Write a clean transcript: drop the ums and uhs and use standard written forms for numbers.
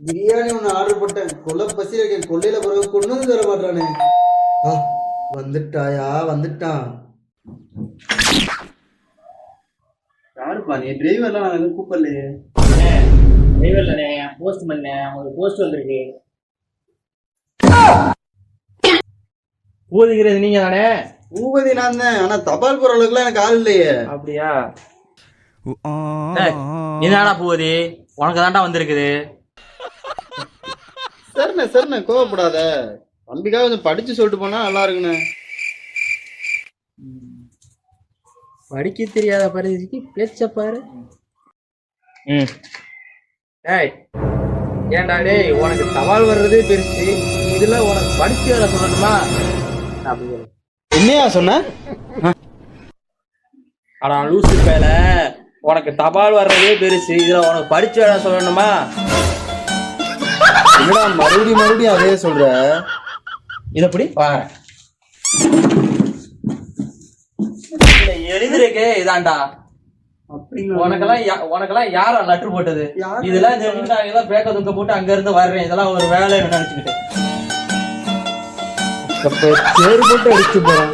பிரியாணி ஒன்று ஆர்டர் போட்டேன். கொல்ல பசி இருக்கேன். கொள்ளையில பிறகு கொண்டு வந்து தர மாட்டானே. வந்துட்டாயா? வந்துட்டான். யாருப்பா நீ? டிரைவர்லாம் நான் எதுவும் கூப்பிடலையே. டிரைவர்லண்ணே, போஸ்ட் பண்ணேன். உங்களுக்கு போஸ்ட் வந்திருக்கு. ஊதிக்கிறது நீங்க தானே? பூபதி நான் தான். ஆனா தபால் போற அளவுக்குலாம் எனக்கு ஆள் இல்லையே. அப்படியா? என்னடா பூவதி, உனக்கு தான்டா வந்திருக்குது. சரிண்ணே சரிண்ணே, கோவப்படாத. தம்பிக்காக கொஞ்சம் படிச்சு சொல்லிட்டு போனா நல்லா இருக்குண்ணே. படிக்க தெரியாத பரிதிக்கு பேச்ச பாரு. டேய், ஏன்டா டேய், உனக்கு சவால் வர்றதே பெருசு, இதுல உனக்கு படிச்சு வேலை சொல்லணுமா? என்னையா சொன்ன? ஆனா லூசு பேல, உனக்கு தபால் வர்றதே பெருசு, இதுல உனக்கு படிச்சு வேலை சொல்லணுமா? என்னடா மறுபடியும் அதே சொல்ற? இத எப்படி பாரு, எழுதிருக்கே இதாண்டா. உனக்கெல்லாம் யாரா லெட்டர் போட்டது? இதெல்லாம் தெரிஞ்சுட்டாங்க. பேக்க துக்க போட்டு அங்க இருந்து வர்றேன், இதெல்லாம் ஒரு வேலை நினைச்சுக்கிட்டு தேர்வு போட்டு அடிச்சு போறேன்.